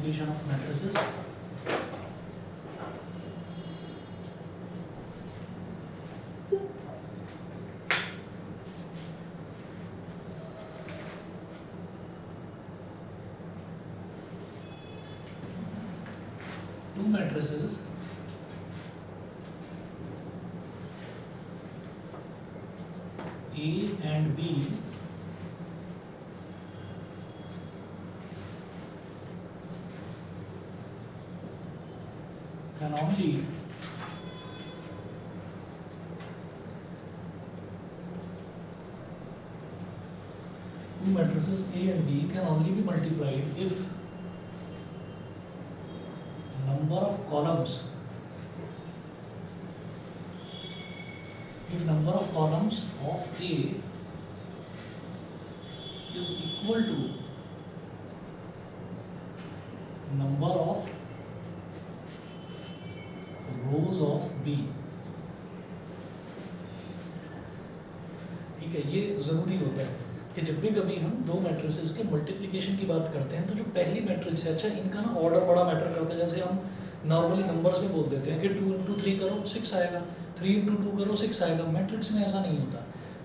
multiplication of matrices. Two matrices A and B can only two matrices A and B can only be multiplied if number of columns of A is equal to number of rows of B. ठीक है, ये ज़रूरी होता है कि जब भी कभी हम दो मैट्रिसेस के मल्टीप्लिकेशन की बात करते हैं तो जो पहली मैट्रिक्स है, अच्छा इनका ना ऑर्डर बड़ा मैटर करता है। जैसे हम नॉर्मली नंबर्स में बोल देते हैं कि 2 इंटू 3 करो 6 आएगा, 3 इंटू 2 करो 6 आएगा। मैट्रिक्स में ऐसा नहीं होता।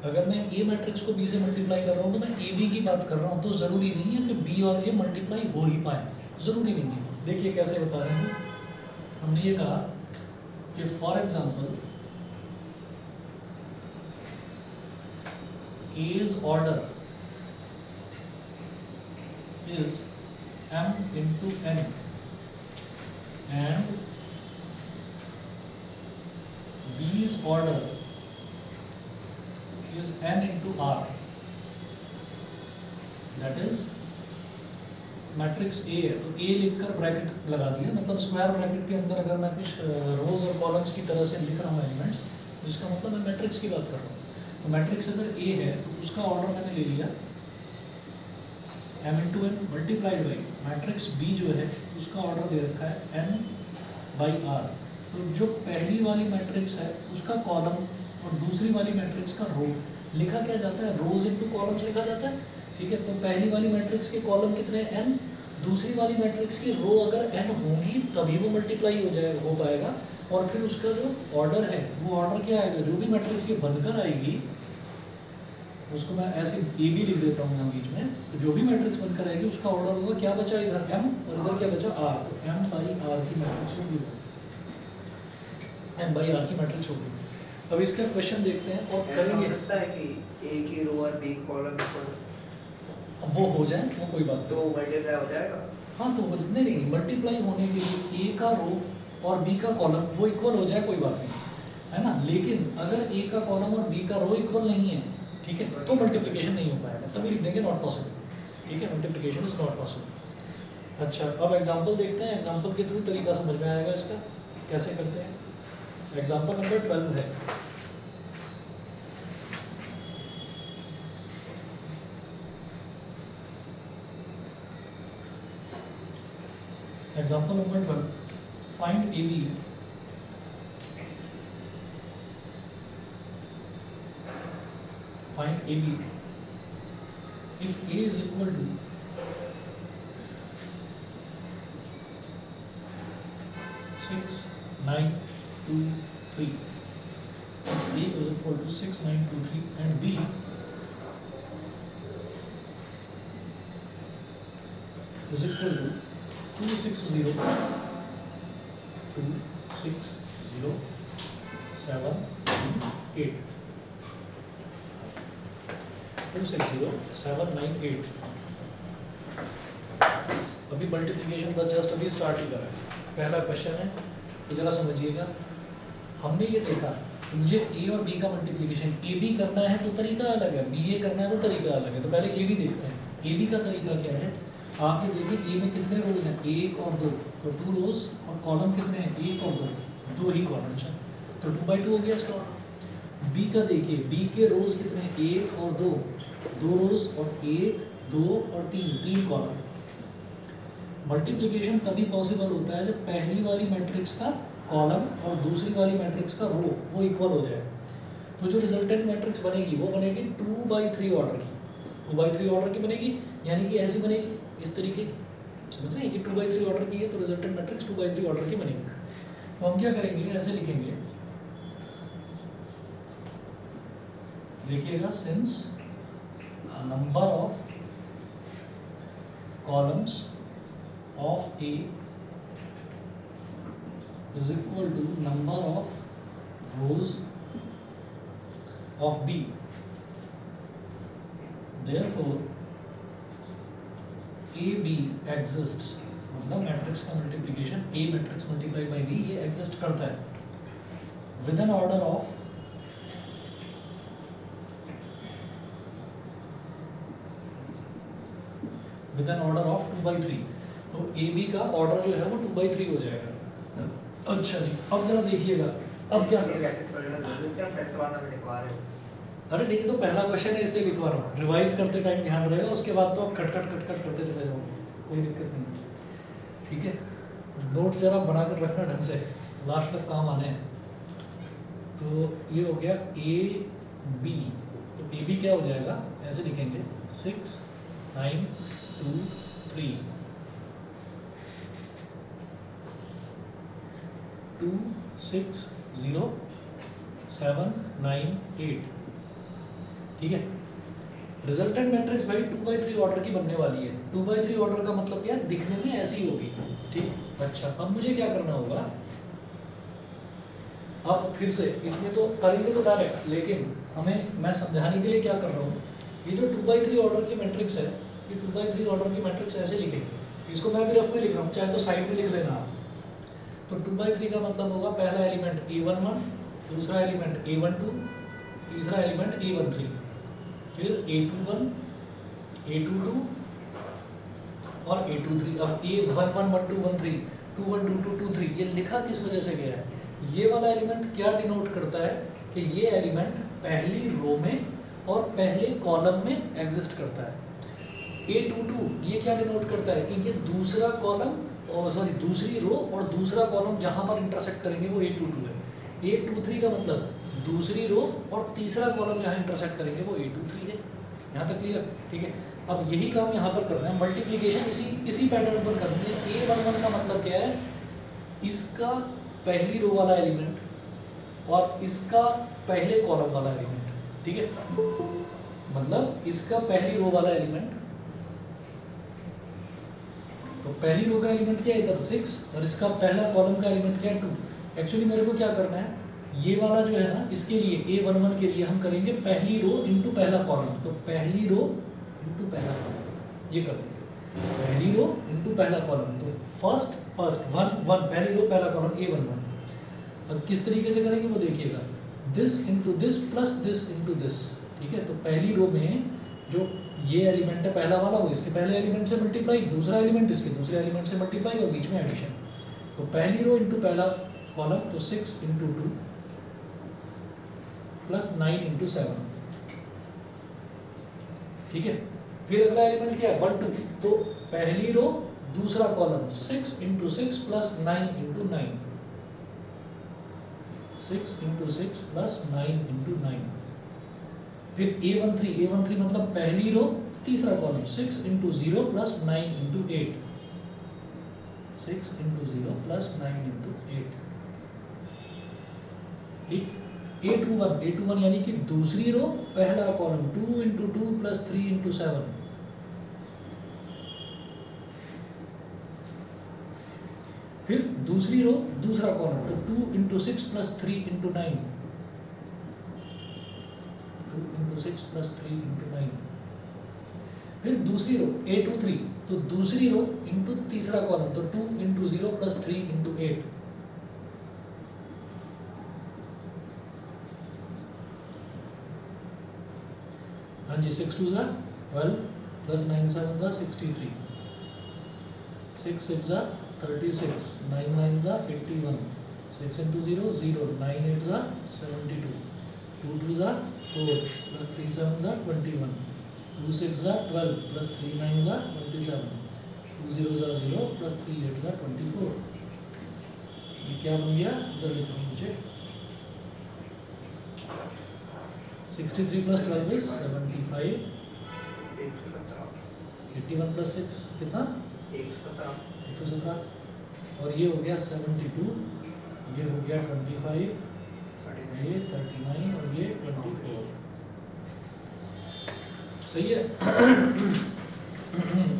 अगर मैं ए मैट्रिक्स को बी से मल्टीप्लाई कर रहा हूँ तो मैं ए बी की बात कर रहा हूँ, तो ज़रूरी नहीं है कि बी और ए मल्टीप्लाई हो ही पाए, ज़रूरी नहीं है। देखिए कैसे बता रहे हैं, हमने ये कहा कि for example A's order is m into n and B's order is n into r, that is matrix A है तो A लिखकर ब्रैकेट लगा दिया, मतलब स्क्वायर ब्रैकेट के अंदर अगर मैं कुछ रोज और कॉलम्स की तरह से लिख रहा हूँ एलिमेंट्स, तो इसका मतलब मैं मैट्रिक्स की बात कर रहा हूँ। तो मैट्रिक्स अगर A है तो उसका ऑर्डर मैंने ले लिया m into N multiplied by matrix B जो है उसका ऑर्डर दे रखा है n बाई r। तो जो पहली वाली मैट्रिक्स है उसका कॉलम और दूसरी वाली मैट्रिक्स का रो लिखा क्या जाता है, रोज इंटू कॉलम्स लिखा जाता है। ठीक है, तो पहली वाली मैट्रिक्स के कॉलम कितने हैं n, दूसरी वाली मैट्रिक्स की रो अगर n होगी तभी वो मल्टीप्लाई हो पाएगा। और फिर उसका जो ऑर्डर है वो ऑर्डर क्या आएगा, जो भी मैट्रिक्स की बनकर आएगी उसको मैं ऐसे ए बी लिख देता हूँ यहाँ बीच में, तो जो भी मैट्रिक्स बनकर आएगी उसका ऑर्डर होगा क्या बचा इधर m और इधर क्या बचा r, तो m बाई r की मैट्रिक्स होगी, m बाई r की मैट्रिक्स होगी। अब इसका क्वेश्चन देखते हैं और करेंगे। हो सकता है कि a की रो और b कॉलम अब वो हो जाए वो कोई बात तो मल्टीप्लाई हो जाएगा। हाँ, तो नहीं मल्टीप्लाई होने के लिए ए का रो और बी का कॉलम वो इक्वल हो जाए कोई बात नहीं है ना, लेकिन अगर ए का कॉलम और बी का रो इक्वल नहीं है, ठीक है, तो मल्टीप्लिकेशन नहीं हो पाएगा, तभी लिख देंगे नॉट पॉसिबल। ठीक है, मल्टीप्लिकेशन इज नॉट पॉसिबल। अच्छा, अब एग्जांपल देखते हैं, एग्जांपल के थ्रू तरीका समझ में आएगा इसका कैसे करते हैं। एग्जांपल नंबर 12 है, example number 12, find A B. Find AB if A is equal to 6, 9, 2, 3. If A is equal to 6, 9, 2, 3 and B is equal to 2, 6, 0, 2, 6, 0, 7, 8. 260,798। अभी मल्टीप्लिकेशन बस जस्ट अभी स्टार्ट ही करा है। पहला क्वेश्चन है तो जरा समझिएगा, हमने ये देखा कि मुझे ए और बी का मल्टीप्लिकेशन ए बी करना है तो तरीका अलग है, बी ए करना है तो तरीका अलग है। तो पहले ए बी देखते हैं, ए बी का तरीका क्या है। आप ये देखिए ए में कितने रोज हैं, 1 और 2, तो 2 रोज, और कॉलम कितने हैं 1 और 2 ही कॉलम्स हैं, तो 2/2 हो गया इसका ऑर्डर। बी का देखिए, बी के रोज कितने हैं 1 और 2 रोज, और 1, 2 और 3 कॉलम। मल्टीप्लिकेशन तभी पॉसिबल होता है जब पहली वाली मैट्रिक्स का कॉलम और दूसरी वाली मैट्रिक्स का रो वो इक्वल हो जाए। तो जो रिजल्टेंट मैट्रिक्स बनेगी वो बनेगी 2/3 ऑर्डर की, 2/3 ऑर्डर की बनेगी, यानी कि ऐसी बनेगी इस तरीके की, समझ रहे हैं कि 2/3 ऑर्डर की है तो रिजल्टेंट मैट्रिक्स 2/3 ऑर्डर की बनेगी। तो हम क्या करेंगे, ऐसे लिखेंगे, देखिएगा, since number of columns of A is equal to number of rows of B. Therefore, AB exists, मतलब मैट्रिक्स का multiplication A matrix multiplied by B ये एग्जिस्ट करता है with an order of with an order of 2/3। तो AB का order जो है वो 2/3 हो जाएगा। अच्छा जी, अब जरा देखिएगा, अब क्या ये कैसे थोड़ा जरूरी क्या टैक्स वाला में लिखवा रहे हो? अरे नहीं, तो पहला क्वेश्चन है इसलिए लिखवा रहा हूँ, रिवाइज करते टाइम ध्यान रहेगा, उसके बाद तो आप खट करते चले जाओगे, कोई दिक्कत नहीं, ठीक है। नोट्स जरा बनाकर रखना ढंग से, लास्ट तक काम आने हैं। तो ये हो गया ए बी, तो ए बी क्या हो जाएगा, ऐसे लिखेंगे 6 9 2 3 2 6 0 7 9 8, ठीक है। रिजल्टेंट मैट्रिक्स भाई 2/3 ऑर्डर की बनने वाली है। 2/3 ऑर्डर का मतलब क्या है, दिखने में ऐसी होगी, ठीक। अच्छा, अब मुझे क्या करना होगा, अब फिर से इसमें तो करेंगे तो डायरेक्ट, लेकिन हमें, मैं समझाने के लिए क्या कर रहा हूँ, ये जो 2/3 ऑर्डर की मैट्रिक्स है, ये 2/3 ऑर्डर की मैट्रिक्स ऐसे लिखेंगे, इसको मैं भी रफ में लिख रहा हूँ, चाहे तो साइड में लिख लेना आप। तो 2/3 का मतलब होगा पहला एलिमेंट A11, दूसरा एलिमेंट A12, तीसरा एलिमेंट A13, फिर A21, A22 और A23। अब A11 12 13 21 22 23 ये लिखा किस वजह से गया है, ये वाला एलिमेंट क्या डिनोट करता है कि ये एलिमेंट पहली रो में और पहले कॉलम में एग्जिस्ट करता है। A22 ये क्या डिनोट करता है कि ये दूसरा कॉलम, और सॉरी दूसरी रो और दूसरा कॉलम जहाँ पर इंटरसेक्ट करेंगे वो A22 है। A23 का मतलब दूसरी रो और तीसरा कॉलम जहाँ इंटरसेक्ट करेंगे वो A23 है। यहाँ तक क्लियर, ठीक है। अब यही काम यहाँ पर करना है, मल्टीप्लिकेशन इसी पैटर्न पर करनी है। A11 का मतलब क्या है, इसका पहली रो वाला एलिमेंट और इसका पहले कॉलम वाला एलिमेंट, ठीक है। मतलब इसका पहली रो वाला एलिमेंट, तो पहली रो का एलिमेंट क्या है इधर 6, और इसका पहला कॉलम का एलिमेंट क्या है 2। एक्चुअली मेरे को क्या करना है, ये वाला जो है ना, इसके लिए A11 के लिए हम करेंगे पहली रो इंटू पहला कॉलम, तो पहली रो इंटू पहला कॉलम ये कर देंगे, पहली रो इंटू पहला कॉलम। तो फर्स्ट वन पहली रो पहला कॉलम A11। अब किस तरीके से करेंगे वो देखिएगा, this into this plus this into this, ठीक है। तो पहली रो में जो ये एलिमेंट है पहला वाला, वो इसके पहले एलिमेंट से मल्टीप्लाई, दूसरा एलिमेंट इसके दूसरे एलिमेंट से मल्टीप्लाई और बीच में एडिशन। तो पहली रो इंटू पहला कॉलम, तो 6 इंटू 2 प्लस 9 इंटू 7, ठीक है। फिर अगला एलिमेंट क्या है 1 2, तो पहली रो दूसरा column 6 into 6 plus 9 into 9, 6 into 6 plus 9 into 9। फिर A13 मतलब पहली रो तीसरा column 6 into 0 plus 9 into 8, 6 into 0 plus 9 into 8, ठीक। A21 यानी कि दूसरी रो पहला कॉलम 2 इंटू 2 प्लस 3 इंटू 7, फिर दूसरी रो दूसरा कॉलम, तो 2 into 6 plus 3 into 9, 2 into 6 plus 3 into 9। फिर दूसरी रो A23, तो दूसरी रो इंटू तीसरा कॉलम, तो 2 इंटू 0 प्लस 3 इंटू 8, हाँ जी, 6 2 ज़ा 12 प्लस 9 7 ज़ा 63, 6 6 ज़ा 36, 9 9 ज़ा 81, 6 इंटू 0 0, 9 8 ज़ा 72, 2 2 ज़ा 4 प्लस 3 7 ज़ा 21, 2 6 ज़ा 12 प्लस 3 9 ज़ा 27, 2 0 ज़ा 0 प्लस 3 8 ज़ा 24। ये क्या बन गया, इधर लिख रहा हूँ मुझे, 63 प्लस 12 इज 75, 81 प्लस 6 कितना 117 और ये हो गया 72, ये हो गया 25, ये 39 और ये 24। सही है।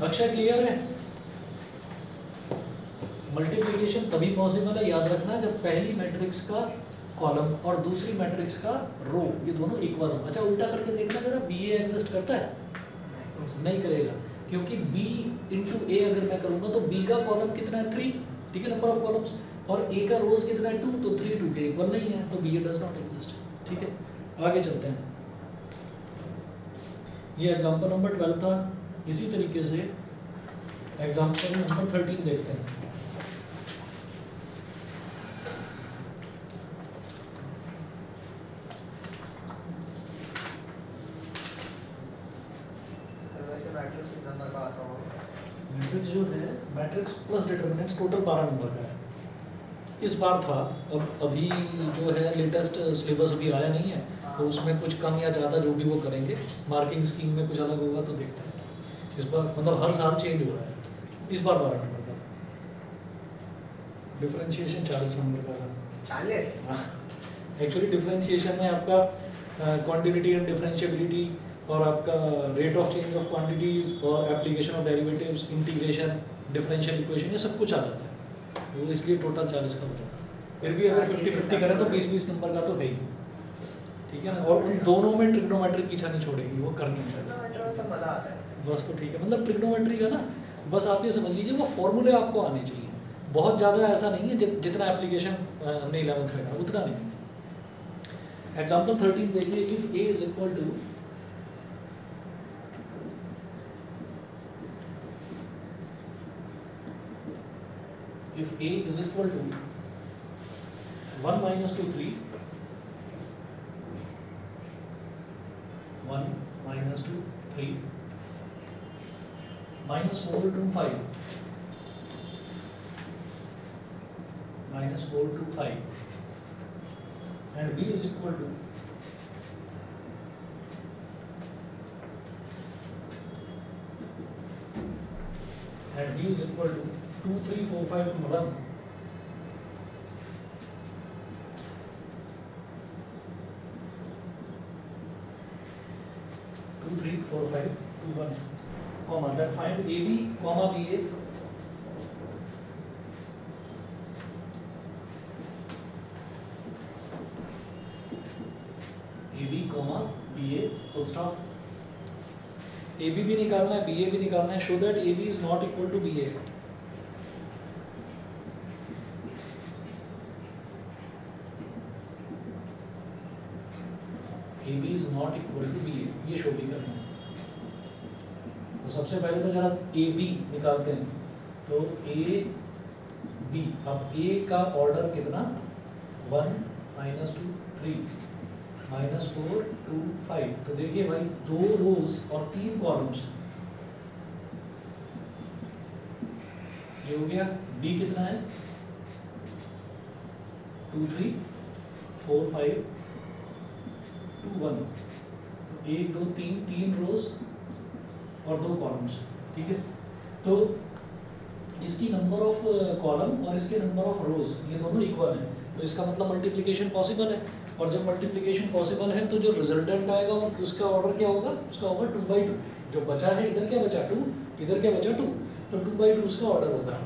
अक्षय क्लियर है? मल्टीप्लिकेशन तभी पॉसिबल है, याद रखना, जब पहली मैट्रिक्स का कॉलम और दूसरी मैट्रिक्स का रो ये दोनों इक्वल हो। अच्छा उल्टा करके देखना जरा, बी ए एग्जिस्ट करता है? नहीं करेगा, क्योंकि b इंटू ए अगर मैं करूँगा तो b का कॉलम कितना है 3, ठीक है, नंबर ऑफ कॉलम्स, और a का रोज कितना है 2, तो 3 2 के इक्वल नहीं है, तो b डज नॉट एग्जिस्ट। ठीक है, आगे चलते हैं। ये एग्जांपल नंबर 12 था। इसी तरीके से एग्जांपल नंबर 13 देखते हैं। मैट्रिक्स जो है, matrix plus determinants total 12 number का है। इस बार था, अब अभी जो है लेटेस्ट सिलेबस अभी आया नहीं है, तो उसमें कुछ कम या ज़्यादा जो भी वो करेंगे, मार्किंग स्कीम में कुछ अलग होगा तो देखते हैं। इस बार मतलब हर साल चेंज हो रहा है। इस बार 12 नंबर का, डिफरेंशिएशन 40 नंबर का था। 40? एक्चुअली डिफरेंशिएशन में आपका क्वांटिटी एंड डिफरेंशिएबिलिटी और आपका rate of change of quantities और application of derivatives, integration, differential equation, ये सब कुछ आ जाता है, तो इसलिए टोटल 40 का हो जाता है। फिर भी अगर 50-50 करें तो 20-20 नंबर का तो है ही, ठीक है ना। और उन दोनों में ट्रिग्नोमेट्री पीछा नहीं छोड़ेगी, वो करनी है मजा आता है बस। तो ठीक है, मतलब ट्रिग्नोमेट्री का ना, बस आप ये समझ लीजिए वो फॉर्मूले आपको आने चाहिए, बहुत ज़्यादा ऐसा नहीं है, जितना एप्लीकेशन हमने 11th में था उतना नहीं। एग्जाम्पल 13 देखिए, if a is equal to if a is equal to 1 minus 2 3, 1 minus 2 3, minus 4 2 5, minus 4 2 5, and b is equal to and b is equal to 2 3 4 5 to 1, 2 3 4 5 2 1, comma, then find AB comma BA, AB comma BA, full stop। AB भी निकालना है, BA भी निकालना है, show that AB is not equal to BA। AB is not equal to BA, ये show भी करना है। तो सबसे पहले तो जरा AB निकालते हैं, तो AB, अब A का ऑर्डर कितना, 1 minus 2 3 minus 4 2 5, तो देखिए भाई 2 रोज और 3 कॉलम्स, ये हो गया। B कितना है, 2 3 4 5 2 1, 1 2 3 3 रोज और 2 कॉलम्स, ठीक है। तो इसकी नंबर ऑफ कॉलम और इसके नंबर ऑफ रोज ये दोनों इक्वल हैं, तो इसका मतलब मल्टीप्लिकेशन पॉसिबल है। और जब मल्टीप्लिकेशन पॉसिबल है तो जो रिजल्टेंट आएगा उसका ऑर्डर क्या होगा, उसका होगा 2/2। जो बचा है, इधर क्या बचा 2, इधर क्या बचा 2, तो 2/2 उसका ऑर्डर होगा,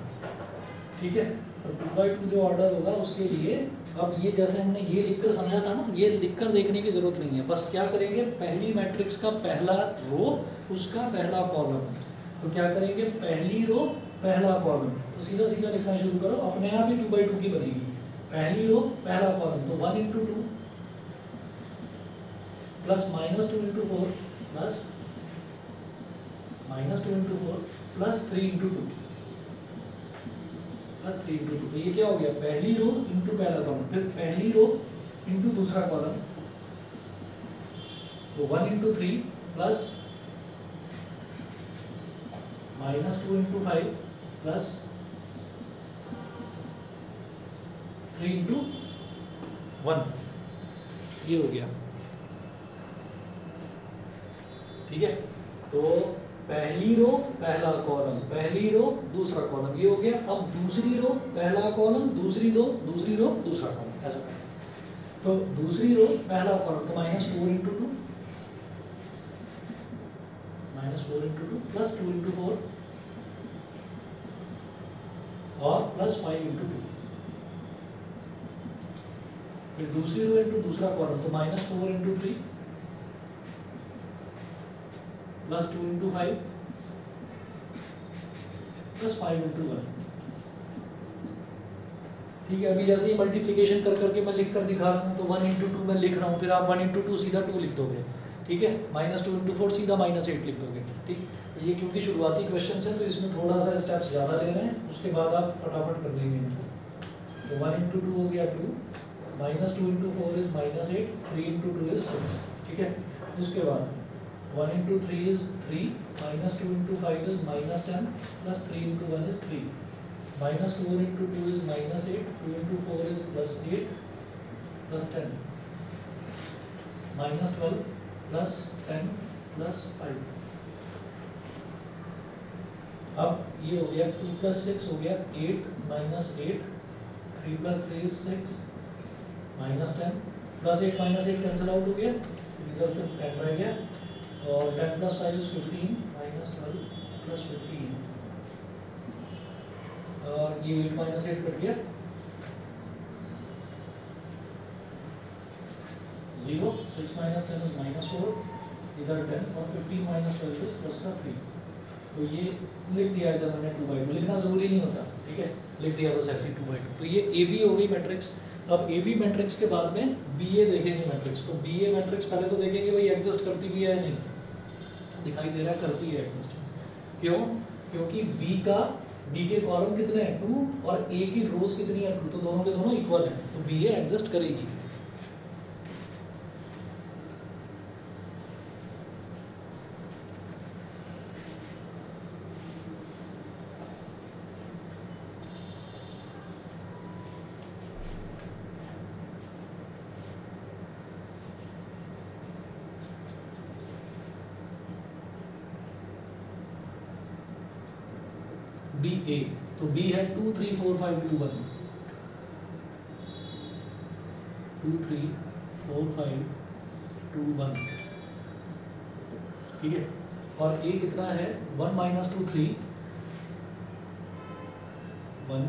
ठीक है। तो 2/2 जो ऑर्डर होगा उसके लिए, अब ये जैसे हमने ये लिखकर समझा था ना, ये लिखकर देखने की जरूरत नहीं है, बस क्या करेंगे, पहली मैट्रिक्स का पहला रो उसका पहला कॉलम, तो क्या करेंगे, पहली रो पहला कॉलम, तो सीधा सीधा लिखना शुरू करो, अपने आप ही 2/2 की बनेगी। पहली रो पहला कॉलम, तो 1 into 2 plus -2 into 4 plus -2 into 4 plus 3 into 2 plus 3 into 2, तो ये क्या हो गया, पहली रो इंटू पहला कॉलम, फिर पहली रो इंटू दूसरा कॉलम, तो 1 into 3 plus -2 into 5 plus 3 into 1, ये हो गया, ठीक है। तो पहली रो पहला कॉलम, पहली रो दूसरा कॉलम, ये हो गया। अब दूसरी रो पहला कॉलम, दूसरी रो दूसरा कॉलम, ऐसा करें। तो दूसरी रो पहला कॉलम तो -4 × 2, -4 × 2 प्लस 2 × 4 और प्लस 5 × 2। फिर दूसरी रो इंटू दूसरा कॉलम तो -4 × 3 प्लस 2 × 5 प्लस 5 × 1। ठीक है, अभी जैसे ही मल्टीप्लिकेशन कर करके मैं लिख कर दिखा रहा हूँ तो 1 × 2 मैं लिख रहा हूँ, फिर आप 1 × 2 सीधा 2 लिख दोगे। ठीक है, -2 × 4 सीधा -8 लिख दोगे। ठीक, ये क्योंकि शुरुआती क्वेश्चन है तो इसमें थोड़ा सा स्टेप्स ज़्यादा ले रहे हैं, उसके बाद आप फटाफट कर लेंगे इनको। तो 1 × 2 हो गया 2, -2 × 4 इज -8, 3 × 2 इज 6। ठीक है, उसके बाद 1 × 3 is 3, -2 × 5 is -10, plus 3 × 1 is 3, -4 × 2 is -8, 2 × 4 is +8, plus 10, -12 plus 10 plus 5। अब ये हो गया 2 + 6 हो गया 8 -8, 3 + 3 is 6, -10 प्लस 8 -8 कैंसिल आउट हो गया, इधर से 10 रह गया, और 10 + 5 is 15, -12 plus 15, और ये 8 - 8 कट गया 0, 6 - 10 is -4, इधर 10 और 15 - 12 is +3। तो ये लिख दिया इधर मैंने 2/2, लिखना ज़रूरी नहीं होता। ठीक है, लिख दिया बस ऐसे 2/2। तो ये ए बी हो गई मैट्रिक्स। अब ए बी मैट्रिक्स के बाद में बी ए देखेंगे मैट्रिक्स। तो बी ए मैट्रिक्स पहले तो देखेंगे भाई एग्जिस्ट करती भी है या नहीं, दिखाई दे रहा है करती है एग्जिस्ट। क्यों? क्योंकि बी के कॉलम कितने हैं 2 और ए की रोज कितनी है 2, तो दोनों के दोनों इक्वल हैं, तो बी ए एग्जिस्ट करेगी। बी ए, तो बी है 2 3 4 5 2 1, 2 3 4 5 2 1। ठीक है, और ए कितना है 1 - 2 3, 1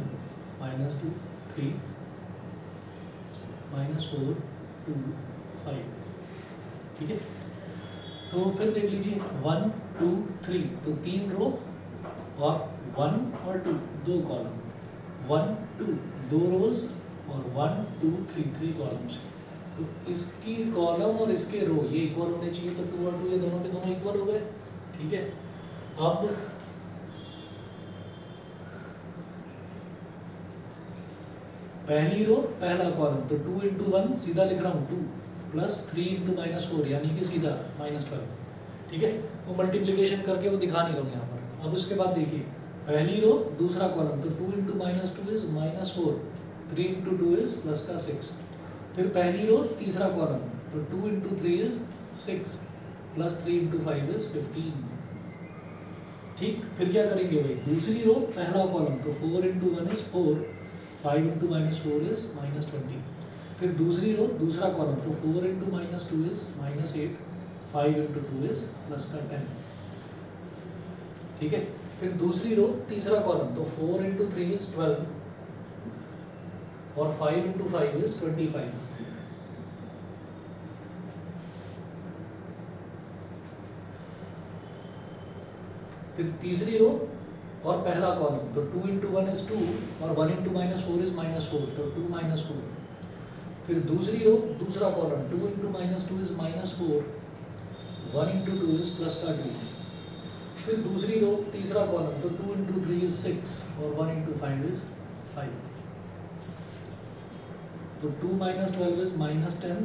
- 2 3 -4 2 5। ठीक है, तो फिर देख लीजिए 1 2 3, तो 3 रो और 1 और 2 दो कॉलम, 1 2 दो रोज और 1 2 3 3 कॉलम्स। तो इसकी कॉलम और इसके रो ये इक्वल होने चाहिए, तो 2 और 2 ये दोनों के दोनों इक्वल हो गए। ठीक है, अब पहली रो पहला कॉलम तो 2 × 1 सीधा लिख रहा हूँ 2 प्लस 3 × -4 यानी कि सीधा -12। ठीक है, वो मल्टीप्लिकेशन करके वो दिखा नहीं रहा हूँ यहाँ पर। अब उसके बाद देखिए पहली रो दूसरा कॉलम तो 2 × -2 इज -4, 3 × 2 इज +6। फिर पहली रो तीसरा कॉलम तो 2 × 3 इज 6 प्लस 3 × 5 इज 15। ठीक, फिर क्या करेंगे भाई दूसरी रो पहला कॉलम तो 4 × 1 इज 4, 5 × -4 इज -20। फिर दूसरी रो दूसरा कॉलम तो 4 × -2 इज -8, 5 × 2 इज +10। ठीक है, फिर दूसरी रो तीसरा कॉलम तो 4 × 3 इज 12 और 5 × 5 इज 25। फिर तीसरी रो और पहला कॉलम तो 2 × 1 इज 2 और 1 × -4 इज -4, तो 2 -4। फिर दूसरी रो दूसरा कॉलम 2 × -2 इज -4, 1 × 2 इज +2। फिर दूसरी रो तीसरा कॉलम तो 2 × 3 इज 6 और 1 × 5 इज 5। तो 2 - 12 is -10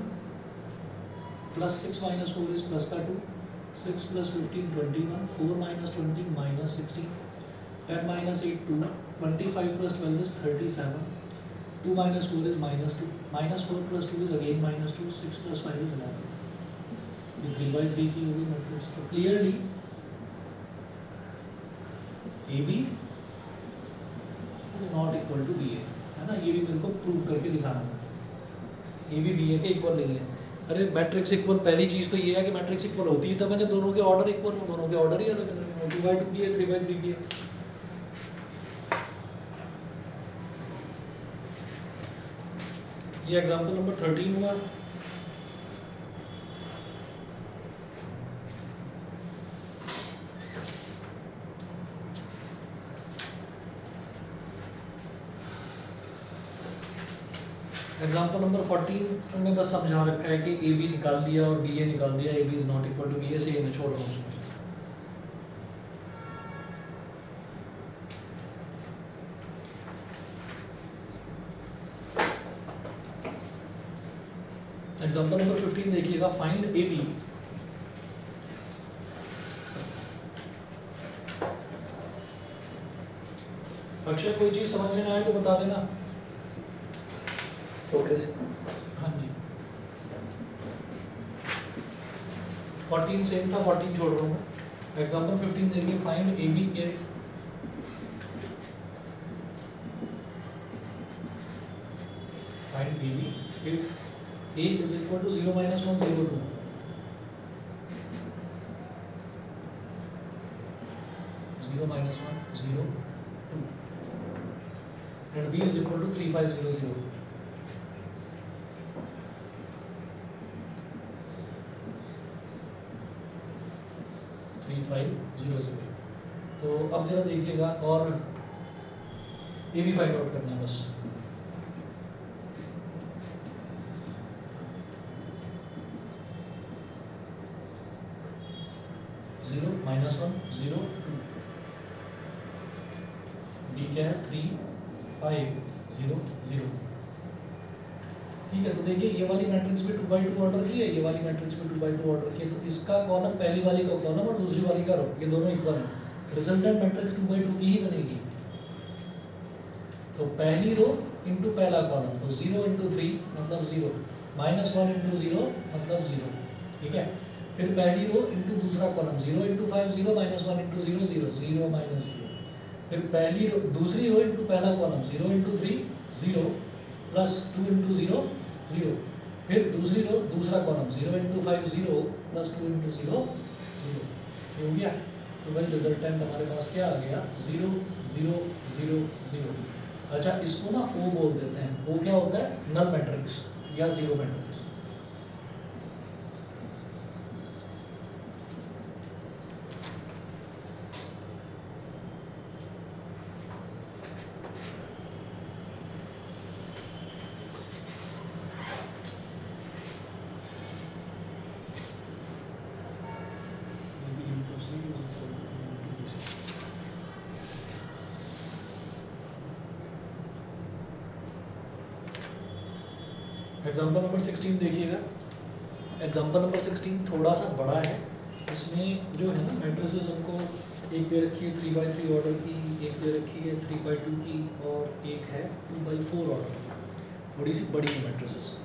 plus 6 - 4 is +2, 6 + 15 21, 4 - 20 -16, 10 - 8 2, 25 + 12 is 37, 2 - 4 is -2, -4 + 2 is again -2, 6 + 5 is 11। ये 3/3 की होगी मैट्रिक्स। तो clearly A B is not equal to B A, है ना, ये भी मेरे को प्रूव करके दिखाना है। ए बी बी ए के इक्वल नहीं है। अरे मैट्रिक्स इक्वल, पहली चीज़ तो ये है कि मैट्रिक्स इक्वल होती है तब है जब दोनों के ऑर्डर इक्वल हो, दोनों के ऑर्डर ही अलग अलग है, 2 by 2 की है, 3 by 3 की है। ये एग्जाम्पल नंबर 13 हुआ। एग्जाम्पल नंबर 14 में बस समझा रखा है कि ए बी निकाल दिया और बी ए निकाल दिया, A B is not equal to B A, से ये मैं छोड़ रहा हूँ उसको। एग्जाम्पल नंबर 15 देखिएगा, फाइंड ए बी। अक्षय कोई चीज समझ में ना आए तो बता देना। Okay sir. हाँ जी, 14 सेम था, 14 छोड़ रहा हूँ। एग्जाम्पल 15 देखिए, फाइंड ए बी के find A B if a is equal to 0 minus 1 0 2, 0 minus 1 0 2, and b is equal to 3 5 0 0, तो अब जरा देखिएगा, और ए भी फाइंड आउट करना है बस। जीरो माइनस 1 0 2, बी क्या है 3 5 0 0। ठीक है, तो देखिए ये वाली मैट्रिक्स में 2 by 2 ऑर्डर की है, ये वाली मैट्रिक्स में 2 by 2 ऑर्डर की है, तो इसका कॉलम पहली वाली का कॉलम और दूसरी वाली का रो, ये दोनों इक्वल है, रिजल्टेंट मैट्रिक्स 2 by 2 की ही बनेगी। तो पहली रो इंटू पहला कॉलम, तो 0 इंटू 3 मतलब 0, माइनस 1 इंटू 0 मतलब 0, ठीक है। फिर पहली रो इंटू दूसरा column, 0 into 5 0, minus 1 into 0 0 0 minus 0। फिर पहली रो दूसरी रो इंटू पहला कॉलम, 0 इंटू 3 0 प्लस 2 इंटू 0 0। फिर दूसरी रो दूसरा कॉलम, 0 इंटू 5 0 प्लस 2 इंटू 0 0। हो गया, तो भाई रिजल्टेंट हमारे पास क्या आ गया, 0 0 0 0। अच्छा, इसको ना ओ बोल देते हैं। ओ क्या होता है, नल मैट्रिक्स या जीरो मैट्रिक्स। एग्जाम्पल नंबर 16 देखिएगा। एग्जाम्पल नंबर 16 थोड़ा सा बड़ा है, इसमें जो है ना मैट्रिसेस उनको एक दे रखी है 3 by 3 ऑर्डर की, एक दे रखी है 3 by 2 की, और एक है 2 by 4 ऑर्डर की, थोड़ी सी बड़ी है matrices.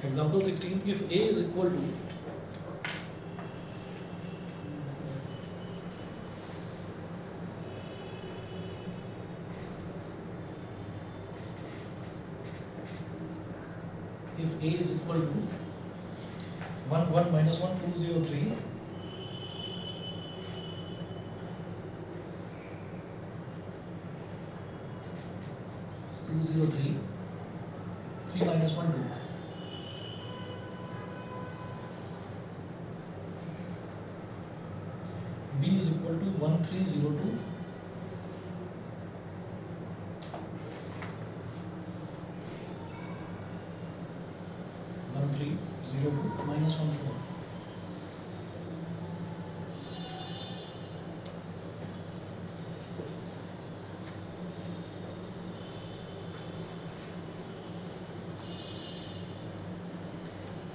Example 16, if A is equal to if A is equal to 1 1 minus 1 2 0 3, 2 0 3 3 minus 1 2, B is equal to 1 3 0 2, 0 2 -1 4.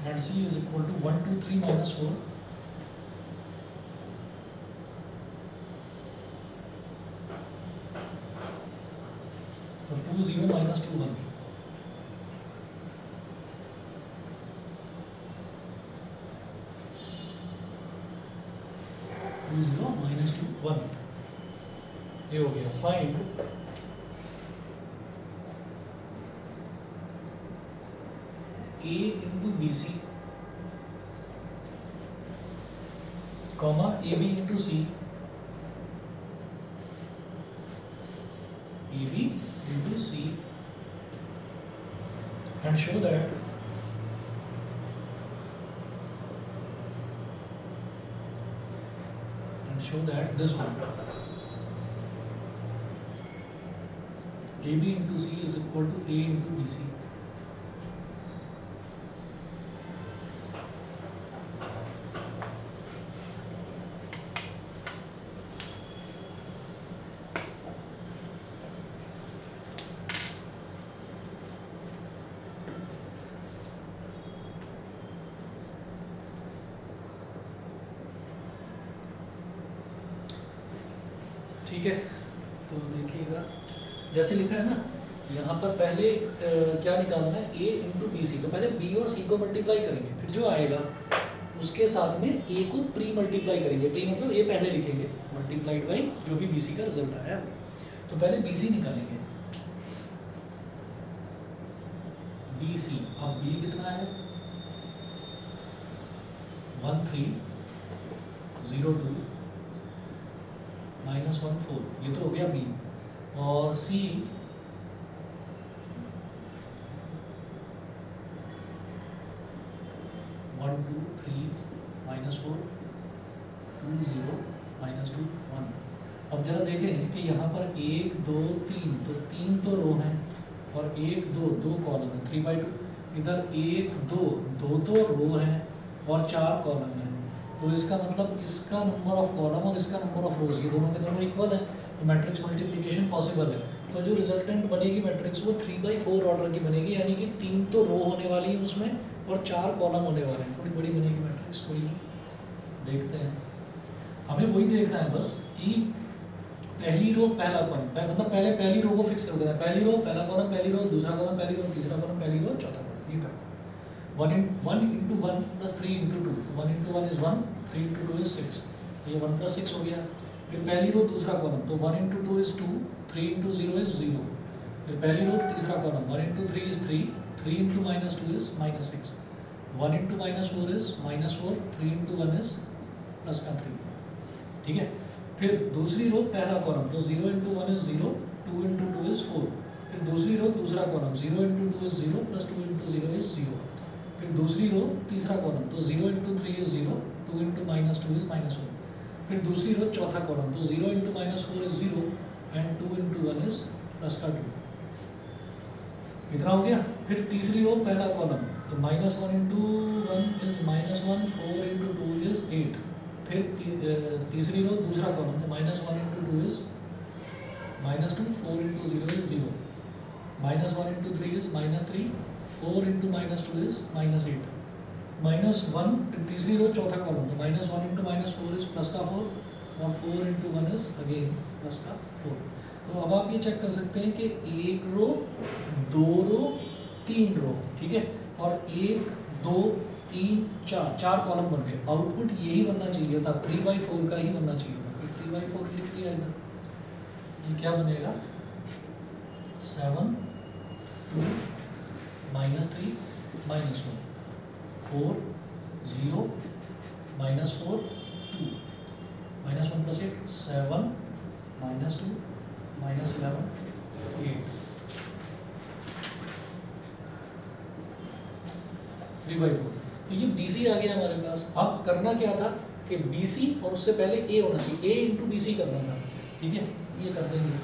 And C is equal to 1 2 3 -4. So 2 0 -2 1. To 0 -2 1. ये हो गया find A into BC comma AB into C, AB into C, and show that this one AB into C is equal to A into BC. ठीक है, तो देखिएगा जैसे लिखा है ना, यहाँ पर पहले क्या निकालना है, A इंटू बी सी। तो पहले B और C को मल्टीप्लाई करेंगे, फिर जो आएगा उसके साथ में A को प्री मल्टीप्लाई करेंगे। प्री मतलब A पहले लिखेंगे मल्टीप्लाइड बाई जो भी BC का रिजल्ट आया। तो पहले BC निकालेंगे, BC। अब B कितना है, 1 3 0 2 -1 4, ये तो हो गया B। और C -1 2 3 -4 2 0 -2 1। अब जरा देखें कि यहाँ पर 1 2 3, तो 3 तो रो हैं और 1 2 2 कॉलम है, 3/2। इधर 1 2 2 तो रो हैं और 4 कॉलम हैं। तो इसका मतलब इसका नंबर ऑफ कॉलम और इसका नंबर ऑफ रोज, ये दोनों के दोनों इक्वल है, तो मैट्रिक्स मल्टीप्लिकेशन पॉसिबल है। तो जो रिजल्टेंट बनेगी मैट्रिक्स वो 3/4 ऑर्डर की बनेगी, यानी कि 3 तो रो होने वाली है उसमें और 4 कॉलम होने वाले हैं। थोड़ी बड़ी बनेगी मैट्रिक्स, कोई नहीं, देखते हैं। हमें वही देखना है बस कि पहली रो पहला कॉलम, मतलब पहले पहली रो को फिक्स कर देना है। पहली रो पहला कॉलम, पहली रो दूसरा कॉलम, पहली रो तीसरा कॉलम, पहली रो चौथा कॉलम, ये करना। 1 into 1 plus 3 into 2, तो 1 into 1 is 1, 3 into 2 is 6, ये 1 plus 6 हो गया। फिर पहली रो दूसरा कॉलम, तो 1 into 2 is 2, 3 into 0 is 0। फिर पहली रो तीसरा column, 1 into 3 is 3, 3 into -2 is -6, 1 into -4 is -4, 3 into 1 is plus का 3, ठीक है। फिर दूसरी रो पहला कॉलम, तो 0 into 1 is 0, 2 into 2 is 4। फिर दूसरी रो दूसरा column, 0 into 2 is 0 plus 2 into 0 is 0। फिर दूसरी रो तीसरा कॉलम, तो 0 into 3 is 0, 2 into -2 is -1। फिर दूसरी रो चौथा कॉलम, तो 0 into -4 is 0 and 2 into 1 is plus का 2। इतना हो गया। फिर तीसरी रो पहला कॉलम, तो -1 into 1 is -1, 4 into 2 is 8। फिर तीसरी रो दूसरा कॉलम, तो -1 into 2 is -2, 4 into 0 is 0, -1 into 3 is -3, 4 into -2 is -8, -1। फिर तीसरी रो चौथा कॉलम, तो -1 into -4 is प्लस का 4 और 4 into 1 is अगेन प्लस का 4। तो अब आप ये चेक कर सकते हैं कि एक रो, दो रो, तीन रो, ठीक है, और 1 2 3 4 4 कॉलम बन गए। आउटपुट यही बनना चाहिए था, 3/4 का ही बनना चाहिए था। फिर 3/4 लिख दिया इधर, ये क्या बनेगा, 7 2 -3 -1 4 0 -4 2 -1 plus 8 7 -2 -11 8 3/4। तो ये BC आ गया हमारे पास। अब करना क्या था कि BC और उससे पहले A होना चाहिए, A into BC करना था, ठीक है, ये कर देंगे।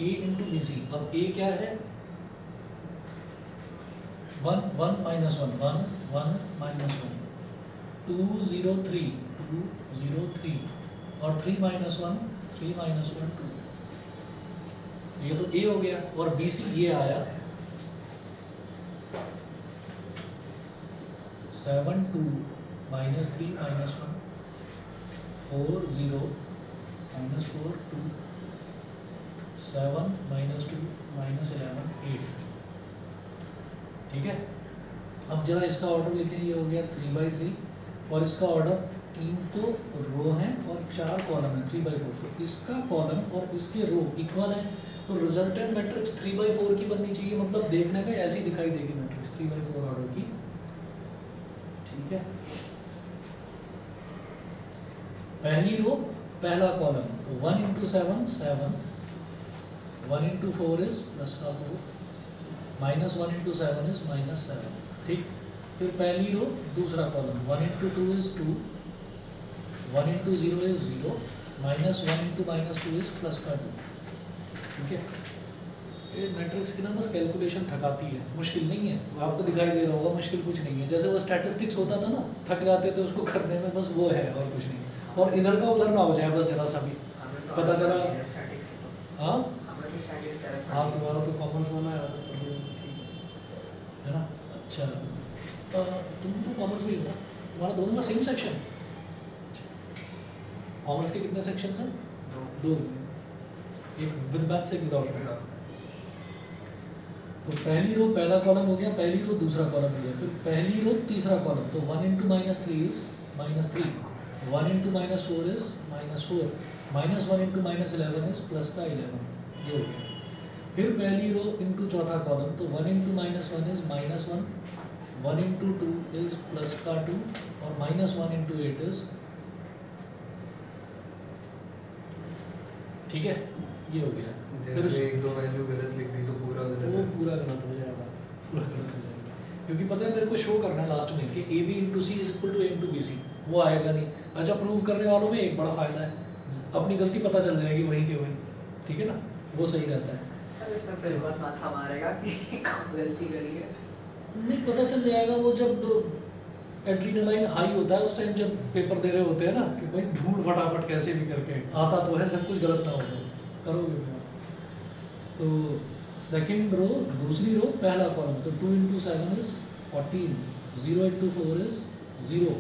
ए इंटू बी सी। अब ए क्या है, 1 1 माइनस 1 1 1 माइनस 1, 2 0 3 2 0 3, और 3 माइनस 1 3 माइनस 1 2। ये तो ए हो गया। और बी सी ये आया 7 2 minus 3 minus 1 4 0 minus 4 2 7 minus 2 minus 11 8। ठीक है। अब जरा इसका ऑर्डर लिखें, ये हो गया 3/3, और इसका ऑर्डर 3 तो रो हैं और 4 कॉलम है 3/4। तो इसका कॉलम और इसके रो इक्वल है, तो रिजल्टेंट मैट्रिक्स 3/4 की बननी चाहिए। मतलब देखने में ऐसी दिखाई देगी मैट्रिक्स 3/4 ऑर्डर की। ठीक है। पहली रो पहला कॉलम, तो 1 इंटू 7 7, 1 इंटू 4 इज प्लस का 4, माइनस 1 इंटू 7 इज माइनस 7। ठीक। फिर पहली रो दूसरा column, 1 into 2 is 2, 1 into 0 is 0, minus 1 into minus 2 is plus का 2। ठीक है। ये मैट्रिक्स की ना बस कैलकुलेशन थकाती है, मुश्किल नहीं है। वो आपको दिखाई दे रहा होगा मुश्किल कुछ नहीं है। जैसे वो स्टैटिस्टिक्स होता था ना, थक जाते थे उसको करने में, बस वो है और कुछ नहीं। और इधर का उधर ना हो जाए बस जरा सा भी। पता चला। हाँ हाँ, तुम्हारा तो कॉमर्स वाला है। ठीक है ना। अच्छा, तुम तो कॉमर्स में ही हो ना, तुम्हारा दोनों का सेम सेक्शन है। कॉमर्स के कितने सेक्शन हैं? 2, एक विद मैथ्स एक विदाउट मैथ्स। तो पहली रो पहला कॉलम हो गया, पहली रो दूसरा कॉलम हो गया, फिर पहली रो तीसरा कॉलम, तो 1 into minus 3 is minus 3, 1 into minus 4 is minus 4, minus 1 into minus 11 is plus का 11। ये हो गया। फिर पहली रो इंटू चौथा कॉलम, तो 1 into minus 1 is minus 1, 1 into 2 is plus का 2, और माइनस 1 इंटू 8 इज। ठीक है, ये हो गया। जैसे एक दो वैल्यू गलत लिख दी तो पूरा गलत वो है। पूरा गलत हो जाएगा, पूरा गलत हो जाएगा। क्योंकि पता है मेरे को शो करना है लास्ट में कि A B into C is equal to A into B C, वो आएगा नहीं। अच्छा, प्रूव करने वालों में एक बड़ा फायदा है, अपनी गलती पता चल जाएगी वहीं के वहीं। ठीक है ना, वो सही रहता है। सर इसमें फिर बहुत माथा मारेगा कि कब गलती करी है। नहीं, पता चल जाएगा वो जब एड्रीनालाइन हाई होता है उस टाइम, जब पेपर दे रहे होते हैं ना, कि भाई ढूंढ फटाफट कैसे भी करके, आता तो है, सब कुछ गलत ना हो जाए, करोगे क्या। तो सेकेंड रो दूसरी रो पहला कॉलम, तो 2 into 7 is 14, 0 into 4 is 0,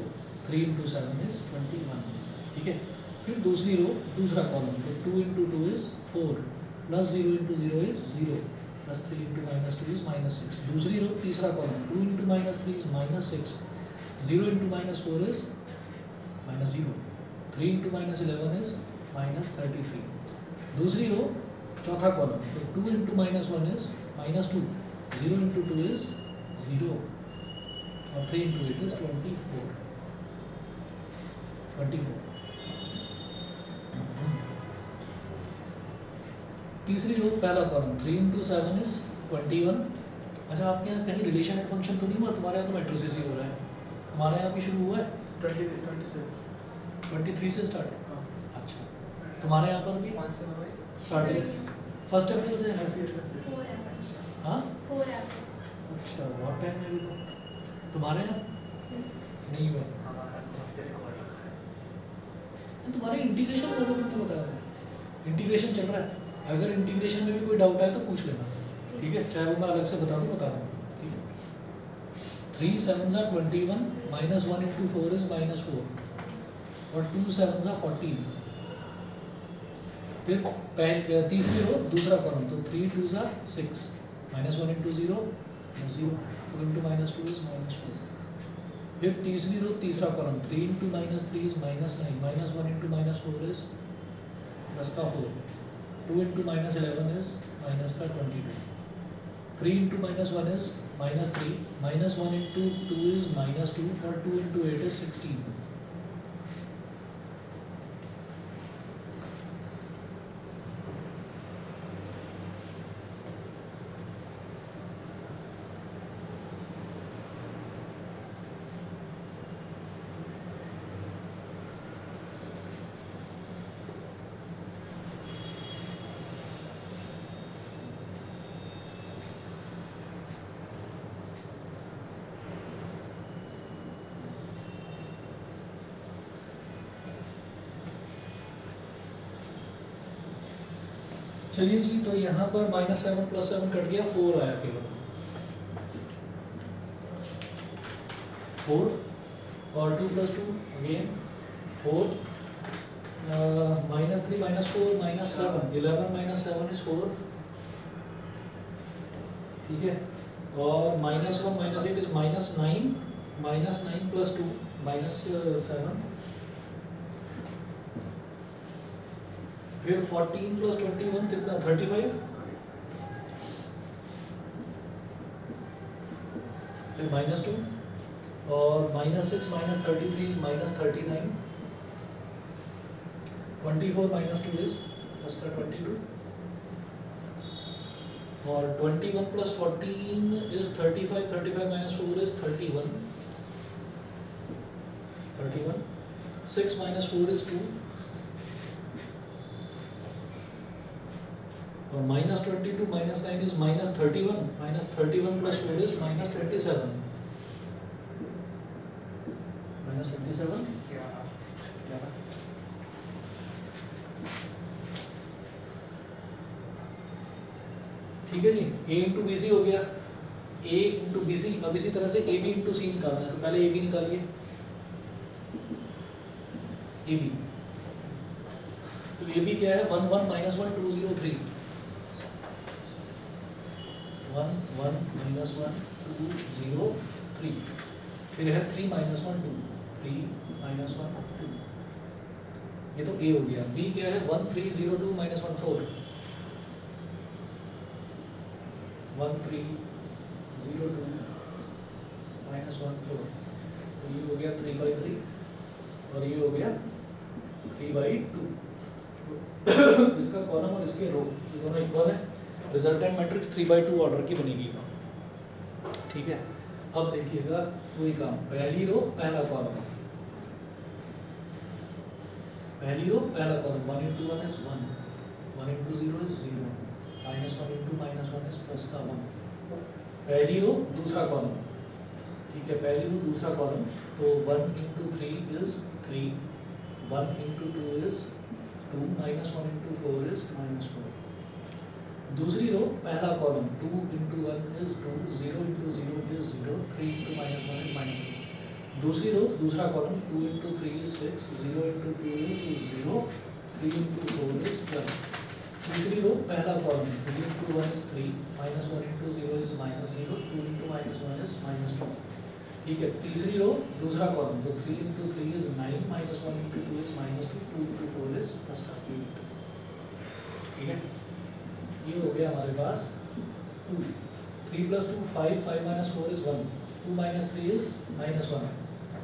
3 into 7 is 21। ठीक है। फिर दूसरी रो दूसरा कॉलम, तो 2 into 2 is 4, plus 0 into 0 is 0, plus 3 into minus 2 is minus 6। दूसरी रो तीसरा column, 2 into minus 3 is minus 6, 0 into minus 4 is minus 0, 3 into minus 11 is minus 33। दूसरी रो चौथा कॉलम, तो 2 into minus 1 is minus 2, 0 into 2 is 0, और 3 into 8 is 24। तीसरी रो पहला column, 3 into 7 is 21। अच्छा, आपके यहाँ कहीं रिलेशन एंड फंक्शन तो नहीं हुआ? तुम्हारे यहाँ तो मैट्रिसेस ही हो रहा है, हमारे यहाँ भी शुरू हुआ है 23 से स्टार्ट। अच्छा, तुम्हारे यहाँ पर भी स्टार्टिंग 1 अप्रैल से है? हाँ, अच्छा, बहुत टाइम है अभी तो। तुम्हारे यहाँ नहीं हुआ? हमारा तो हफ्ते से कवर रखा है। तुम्हारे इंटीग्रेशन हुआ था, तुमने बताया था इंटीग्रेशन चल रहा है। अगर इंटीग्रेशन में भी कोई डाउट आए तो पूछ लेना। ठीक है, चाहे वो मैं अलग से बता दूँ, बता दूँ। ठीक है। 3 7 are 21, minus 1 into 4 is minus 4, और 2 7 are 14। फिर तीसरी रो दूसरा कॉलम, तो 3 2 are 6, minus 1 into 0 0, 2 into minus 2 is minus 4। फिर तीसरी रो तीसरा column, 3 into minus 3 is minus 9, minus 1 into minus 4 is plus का 4, 2 इंटू माइनस 11 इज माइनस का 22, 3 into minus 1 is minus 3, minus 1 into 2 is minus 2, और 2 इंटू 8 इज 16। चलिए जी, तो यहाँ पर -7 + 7 कट गया, 4 आया केवल 4 और 2 + 2 अगेन 4 -3 -4 -7 11 - 7 is 4 ठीक है। और -1 -8 is -9 -9 + 2 -7 फिर 14 + 21 कितना 35 फिर -2 और -6 -33 is -39 24 - 2 is +22 और 21 + 14 is 35 35 - 4 is 31 6 - 4 is 2 और -22 - 9 is -31 -31 + 4 is -27 -27 ठीक है जी। A × BC हो गया, A × BC। अब इसी तरह से AB × C निकालना है, तो पहले AB निकालिए। AB तो AB क्या है 1 1 - 1 2 0 3 1 1 - 1 2 0 3 फिर है 3 - 1 2 3 - 1 2 ये तो A हो गया। B क्या है 1 3 0 2 - 1 4 1 3 0 2 - 1 4 तो ये हो गया 3/3 और ये हो गया 3/2 इसका कॉलम और इसके रो ये दोनों इक्वल है। रिजल्टेंट मैट्रिक्स 3/2 ऑर्डर की बनेगी। ठीक है, अब देखिएगा वही काम, पहली रो पहला कॉलम, पहली रो पहला कॉलम 1 × 1 is 1 1 × 0 is 0 -1 × -1 is +1 पहली रो दूसरा कॉलम। ठीक है, पहली रो दूसरा कॉलम तो 1 × 3 is 3 1 × 2 is 2 -1 × 4 is -4 दूसरी रो पहला कॉलम 2 × 1 is 2 0 × 0 is 0 3 × -1 is -2 दूसरी रो दूसरा कॉलम 2 × 3 is 6 0 × 2 is 0 3 × 4 is 1 तीसरी रो पहला कॉलम 3 × 1 is 3 -1 × 0 is -0 2 × -1 is -2 ठीक है। तीसरी रो दूसरा कॉलम तो 3 × 3 is 9 -1 × 2 is -2 2 × 4 is +8 ठीक है। ये हो गया हमारे पास 2 3 + 2 5 5 - 4 is 1 2 - 3 is -1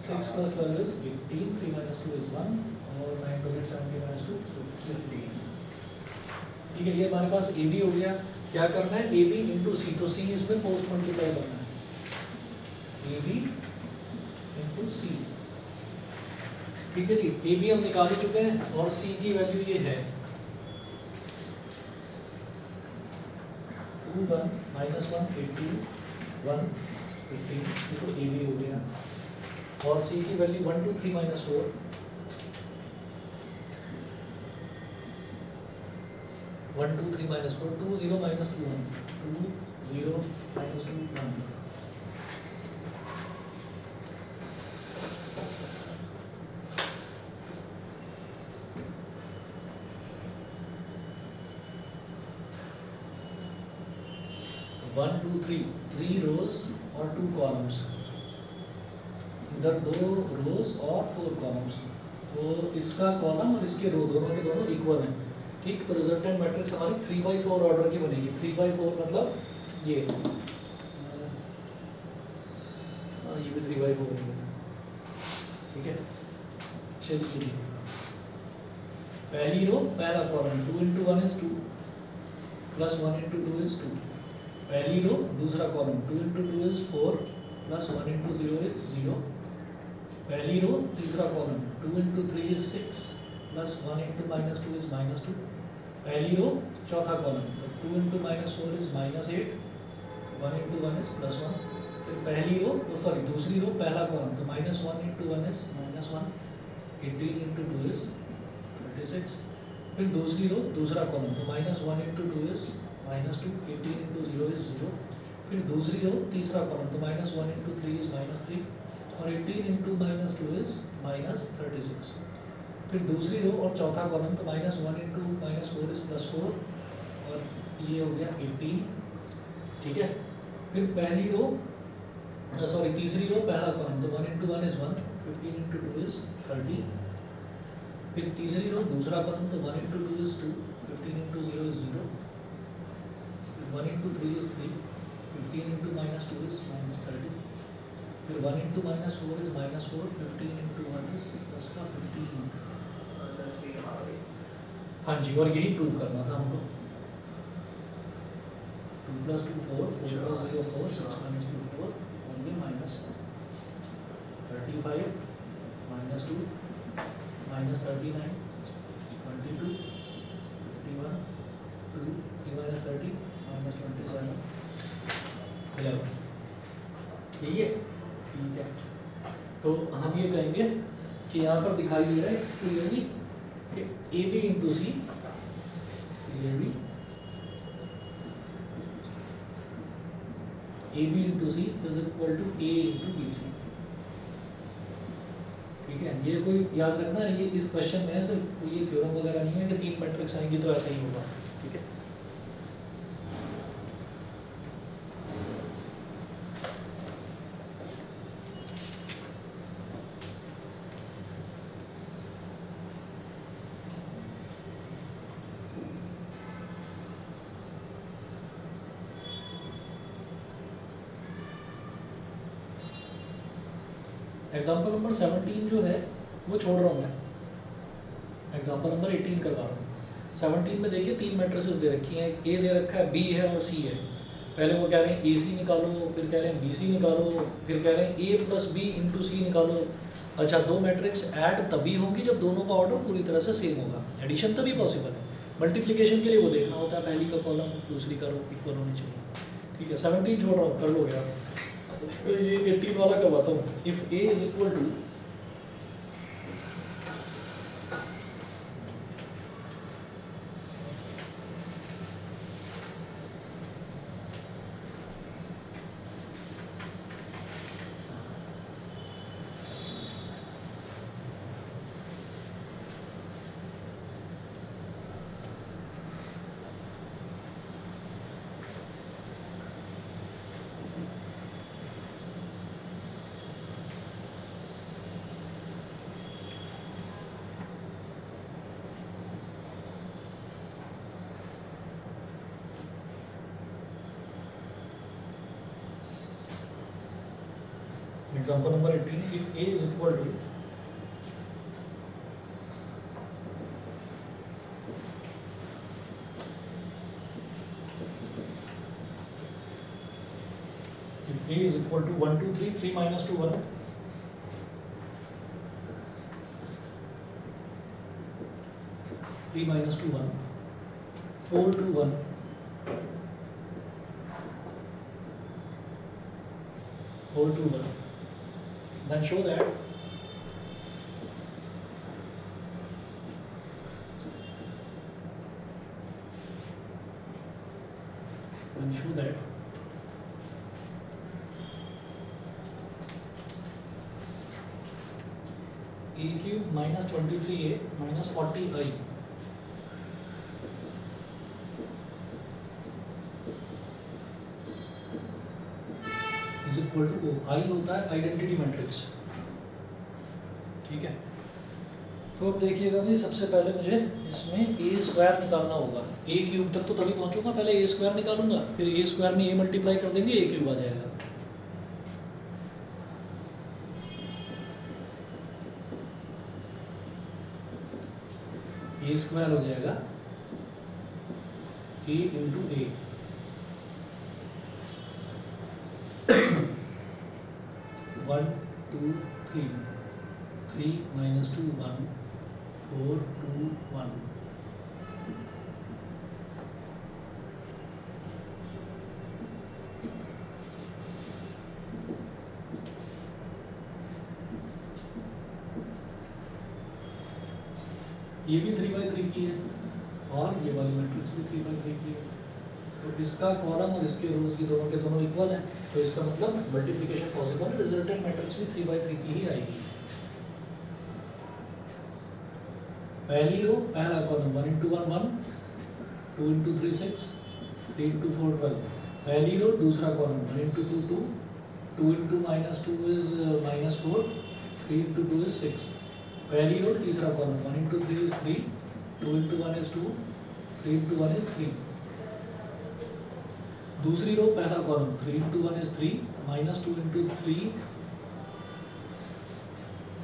6 + 12 is 18 3 - 2 is 1 और 9 + 8 17 - 2 15 ठीक है। ये हमारे पास ए बी हो गया। क्या करना है ए बी × C तो C इसमें पोस्ट मल्टीप्लाई करना है ए बी × C ठीक है जी। ए बी हम निकाल ही चुके हैं और C की वैल्यू ये है 2 1 -1 18 1 15 ये तो ए बी हो गया और C की वैल्यू 1 2 3 -4 1 2 3 -4 2 0 - 2 1 2 0 - 2 1 1 2 3 रोज और 2 कॉलम्स, इधर 2 रोज और 4 कॉलम्स तो इसका कॉलम और इसके रो दोनों के दोनों इक्वल हैं। ठीक, तो रिजल्टेंट मैट्रिक्स हमारी 3/4 ऑर्डर की बनेगी। 3/4 मतलब ये ये भी 3/4 है ठीक है। चलिए पहली रो पहला कॉलम 2 × 1 is 2 + 1 × 2 is 2 पहली रो दूसरा कॉलम 2 × 2 is 4 + 1 × 0 is 0 पहली रो तीसरा कॉलम 2 × 3 is 6 + 1 × -2 is -2 पहली रो चौथा कॉलम तो 2 × -4 is -8 1 × 1 is +1 फिर पहली रो दूसरी रो पहला कॉलम तो -1 × 1 is -1 18 × 2 is 36 फिर दूसरी रो दूसरा कॉलम, तो -1 × 2 इज -2, 18 × 0 इज 0। फिर दूसरी रो तीसरा कॉलम, तो -1 × 3 इज -3 और 18 × -2 इज -36। फिर दूसरी रो और चौथा कॉलम, तो -1 × -4 इज +4 और ये हो गया 18, ठीक है। फिर पहली रो सॉरी तीसरी रो पहला कॉलम, तो 1 × 1 इज 1, 15 × 2 इज 30। फिर तीसरी रो दूसरा कॉलम, तो 1 × 2 इज 2, 15 × 0 इज 0। फिर 1 × 3 इज 3, 15 × -2 इज -30। फिर 1 × -4 इज -4, 15 × 1 इज +15। अंदर से ये आ गई। हाँ जी, और यही प्रूव करना था हमको। 2 + 2 4, 4 + 0 4, 6 - 2 4 और ये -35 -2 -39 22 51 2 3 - 30 -27 11। ठीक है, ठीक है। तो हम ये कहेंगे कि यहाँ पर दिखाई दे रहा है क्लियरली कि AB × C clearly AB × C is equal to A × BC। ठीक है, ये कोई याद रखना है, ये इस क्वेश्चन में सिर्फ ये थ्योरम वगैरह नहीं है कि 3 मैट्रिक्स आएंगी तो ऐसा ही होगा। ठीक है, एग्जाम्पल नंबर 17 जो है वो छोड़ रहा हूँ मैं, एग्जाम्पल नंबर 18 करवा रहा हूँ। 17 में देखिए 3 मैट्रिसेस दे रखी हैं, ए दे रखा है, बी है और सी है। पहले वो कह रहे हैं ए सी निकालो, फिर कह रहे हैं बी सी निकालो, फिर कह रहे हैं ए प्लस बी इंटू सी निकालो। अच्छा, दो मैट्रिक्स ऐड तभी होंगी जब दोनों का ऑर्डर पूरी तरह से सेम होगा, एडिशन तभी पॉसिबल है। मल्टीप्लिकेशन के लिए वो देखना होता है पहली का कॉलम दूसरी का रो इक्वल होनी चाहिए। ठीक है, 17 छोड़ रहा हूँ, कर लोगे आप। ये 18 वाला करवाता हूँ। If A is equal to example number 18, if A is equal to if A is equal to 1 2 3 3 minus 2 1 3 minus 2 1 4 2 1 4 2 1, then show that a cube minus 23a minus 40i is equal to O। I होता है identity matrix. ठीक है, तो अब देखिएगा भाई, सबसे पहले मुझे इसमें ए स्क्वायर निकालना होगा। ए क्यूब तक तो तभी पहुंचूंगा, पहले ए स्क्वायर निकालूंगा, फिर ए स्क्वायर में ए मल्टीप्लाई कर देंगे, ए क्यूब आ जाएगा। ए स्क्वायर हो जाएगा ए इंटू ए, वन टू थ्री, 3 minus 2 1 4 2 1। ये भी 3 by 3 की है, और ये वाली मैट्रिक्स भी 3/3 की है। तो इसका कॉलम और इसके रोज की दोनों के दोनों इक्वल हैं, तो इसका मतलब मल्टीप्लिकेशन पॉसिबल है, रिजल्टेंट मैट्रिक्स भी 3/3 की ही आएगी। पहली रो पहला कॉलम 1 into 1 1, 2 into 3 6, 3 into 4 12। पहली रो दूसरा column 1 into 2 2, 2 into -2 is -4, 3 into 2 is 6। पहली रो तीसरा column 1 into 3 is 3, 2 into 1 is 2, 3 into 1 is 3। दूसरी रो पहला column 3 into 1 is 3, -2 into 3,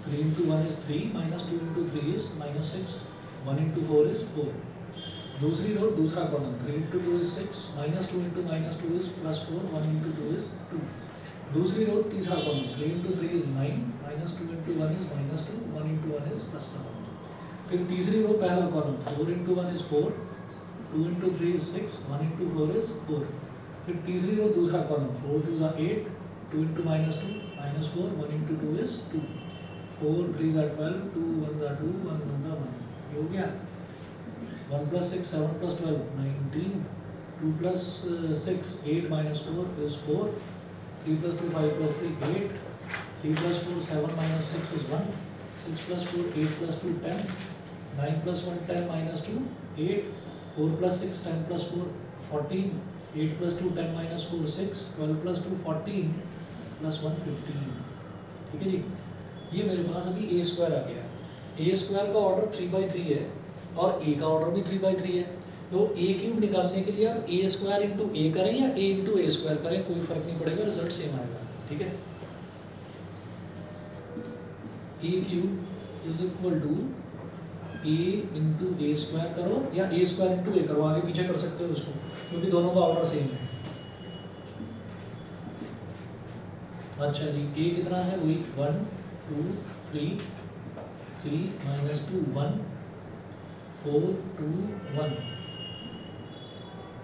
3 into 1 is 3, -2 into 3 is -6, 1 into 4 is 4। दूसरी रो दूसरा column 3 into 2 is 6, -2 into -2 is +4, 1 into 2 is 2। दूसरी रो तीसरा column 3 into 3 is 9, -2 into 1 is -2, 1 into 1 is +1। फिर तीसरी रो पहला column 4 into 1 is 4, 2 into 3 is 6, 1 into 4 is 4। फिर तीसरी रो दूसरा column 4 2 are 8, 2 into -2 -4, 1 into 2 is 2, 4 3 are 12, 2 1 are 2, 1 1 are 1। ये हो गया। 1 + 6 7 + 12 19, 2 + 6 8 - 4 is 4, 3 + 2 5 + 3 8, 3 + 4 7 - 6 is 1, 6 + 4 8 + 2 10, 9 + 1 10 - 2 8, 4 + 6 10 + 4 14, 8 + 2 10 - 4 6, 12 + 2 14 + 1 15। ठीक है जी, ये मेरे पास अभी ए स्क्वायर आ गया। ए स्क्वायर का ऑर्डर 3/3 है और ए का ऑर्डर भी 3/3 है। तो ए क्यूब निकालने के लिए आप ए स्क्वायर इंटू ए करें या ए इंटू ए स्क्वायर करें, कोई फर्क नहीं पड़ेगा, रिजल्ट सेम आएगा। ठीक है, A cube is equal to A into A square करो या ए स्क्वायर इंटू ए करो, आगे पीछे कर सकते हो उसको, क्योंकि दोनों का ऑर्डर सेम है। अच्छा जी, ए कितना है, वही 1 2 3 3 - 2 1 4 2 1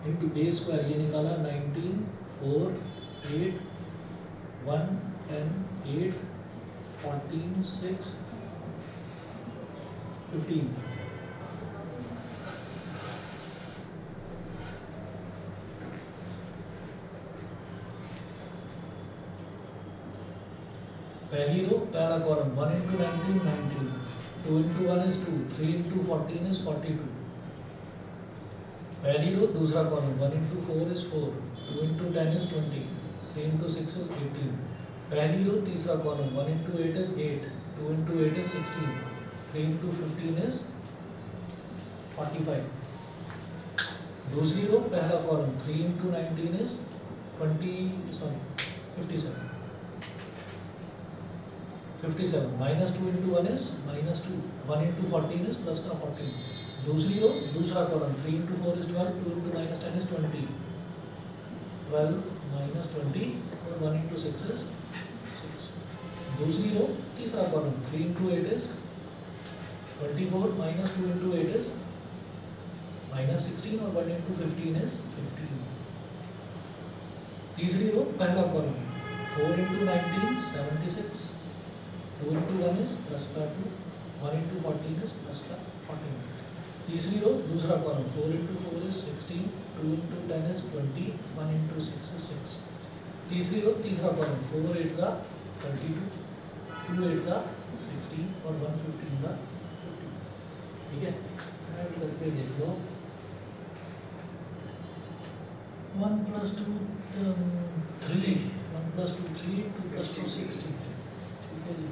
इंटू ए स्क्वायर, ये निकाला 19 4 8 1 10 8 14 6 15। पहली रो पहला column 1 into 19 19, 2 into 1 is 2, 3 into 14 is 42। पहली रो दूसरा column 1 into 4 is 4, 2 into 10 is 20, 3 into 6 is 18। पहली रो तीसरा column 1 into 8 is 8, 2 into 8 is 16, 3 into 15 is 45। दूसरी रो पहला column 3 into 19 is 57 57, -2 into 1 is -2, 1 into 14 is plus का 14। दूसरी रो दूसरा column 3 into 4 is 12, 2 into -10 is 20, 12 - 20 और 1 into 6 is 6। दूसरी रो तीसरा column 3 into 8 is 24, -2 into 8 is -16 और 1 into 15 is 15। तीसरी रो पहला column 4 into 19 76, 2 into 1 is plus का 2, 1 into 14 is प्लस का 14। तीसरी रो दूसरा column 4 into 4 is 16, 2 into 10 is 20, 1 into 6 is 6। तीसरी रो तीसरा कॉलम 4 8 are 32, 2 8 are 16 और 1 15 are 50। ठीक है, ऐड करके देख लो। 1 + 2 3, 1 + 2 3, 2 + 2 63। ठीक है जी,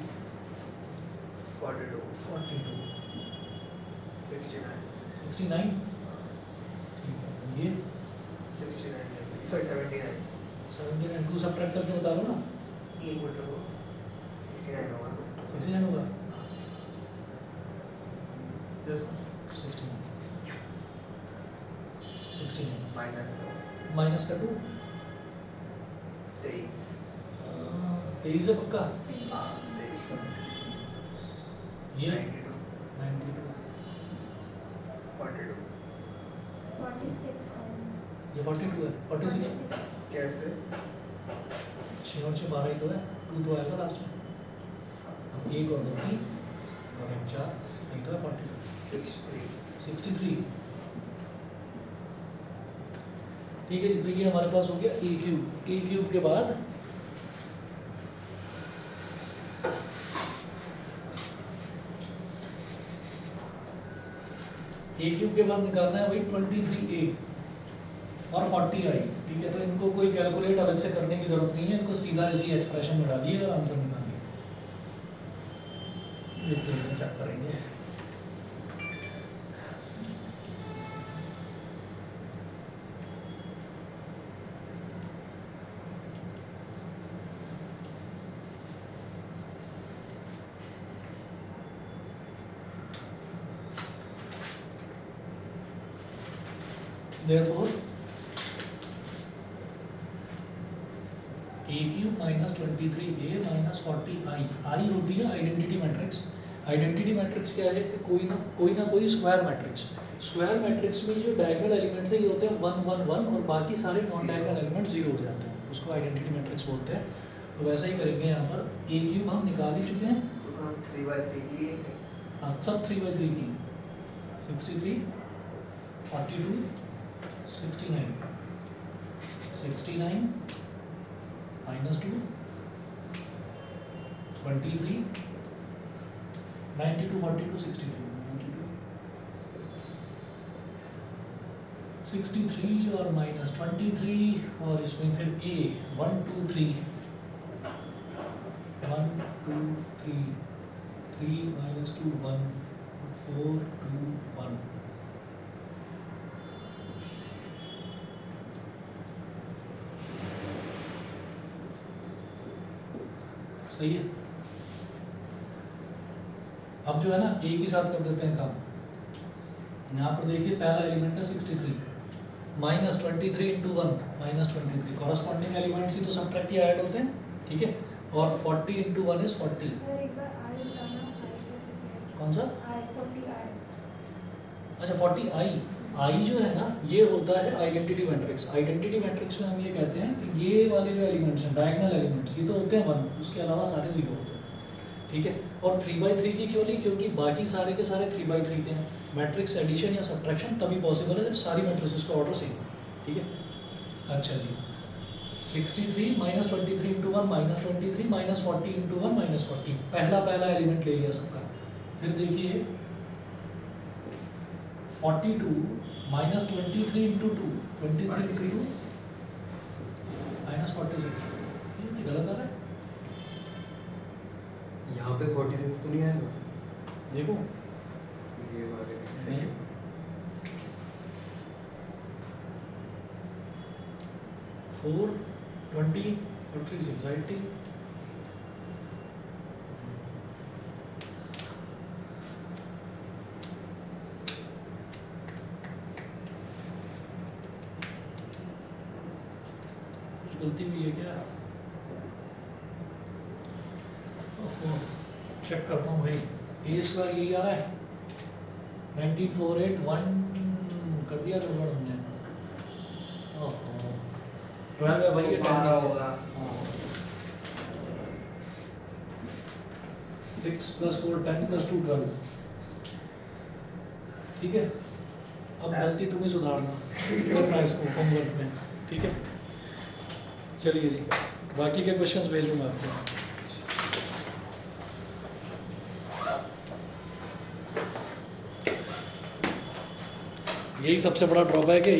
42 42 69 69। ठीक है, ये 69 सॉरी 79 79 2 सब्ट्रैक्ट करके बता दो ना, ये बोल रहा हूँ 69 होगा 69 होगा। यस 69 69 माइनस माइनस का 2 23 23 है पक्का। 23 ये 92 92 42 ये 42 है, 46 कैसे 6 और 6 12 ही तो है, 2 तो आएगा लास्ट में। अब 1 और 2 3 और 1 4, नहीं तो है 42 63 63। ठीक है जी, तो ये हमारे पास हो गया ए क्यूब के बाद निकालना है भाई 23a और 40i। ठीक है, तो इनको कोई कैलकुलेट अलग से करने की जरूरत नहीं है, इनको सीधा इसी एक्सप्रेशन में डालिए और आंसर निकालिए। चेक करेंगे। Therefore, a cube minus 23a minus 40i, आई होती है आइडेंटिटी मैट्रिक्स। आइडेंटिटी मैट्रिक्स क्या है कि कोई ना कोई स्क्वायर मैट्रिक्स में जो डायगोनल एलिमेंट्स है ये होते हैं 1 1 1 और बाकी सारे नॉन डायगोनल एलिमेंट्स 0 हो जाते हैं, उसको आइडेंटिटी मैट्रिक्स बोलते हैं। तो वैसा ही करेंगे यहाँ पर। a क्यूब हम निकाल ही चुके हैं, तो हम 3/3 की हाँ सब 3/3 की 63 42 69 minus 2 23 92 42 63 और माइनस 23 और इसमें फिर a 1 2 3 3 minus 2 1 4 2 1। सही है। अब जो है ना ए के साथ कर देते हैं काम। यहाँ पर देखिए पहला एलिमेंट है 63 minus 23 into 1 minus 23, corresponding elements ही तो सब्ट्रैक्ट या ऐड होते हैं। ठीक है, और 40 इंटू 1 इज 40। सर एक बार आई बताना, आई कैसे किया? कौन सा? आई 40 आई। अच्छा 40i, आई जो है ना ये होता है आइडेंटिटी मैट्रिक्स। आइडेंटिटी मैट्रिक्स में हम ये कहते हैं कि ये वाले जो एलिमेंट्स हैं डायगोनल एलिमेंट्स ये तो होते हैं 1, उसके अलावा सारे 0 होते हैं। ठीक है, और 3/3 की क्यों ली? क्योंकि बाकी सारे के सारे 3/3 के हैं। मैट्रिक्स एडिशन या सब्ट्रैक्शन तभी पॉसिबल है जब सारी मैट्रिसेस का ऑर्डर सेम। ठीक है, अच्छा जी 63 minus 23 into 1 minus 23 minus 40 into 1 minus 40, पहला एलिमेंट ले लिया सबका। फिर देखिए 42 माइनस 23 इंटू 2 23 इंटू 2 माइनस 46, गलत आ रहा है। यहाँ पे 46 तो नहीं आएगा? देखो ये वाले में से नहीं, 4 20 और 3 6 80। गलती हुई है क्या? चेक करता हूँ भाई, ए स्क्वायर यही आ रहा है 19481 कर दिया गड़बड़ हमने। ओहो 12 है भाई, ये 10 होगा। 6 + 4 10 + 2 12। ठीक है, अब गलती तुम्हें सुधारना करना इसको होमवर्क में। ठीक है, चलिए जी बाकी के क्वेश्चंस भेज दूंगा आपको। यही सबसे बड़ा ड्रॉबैक है।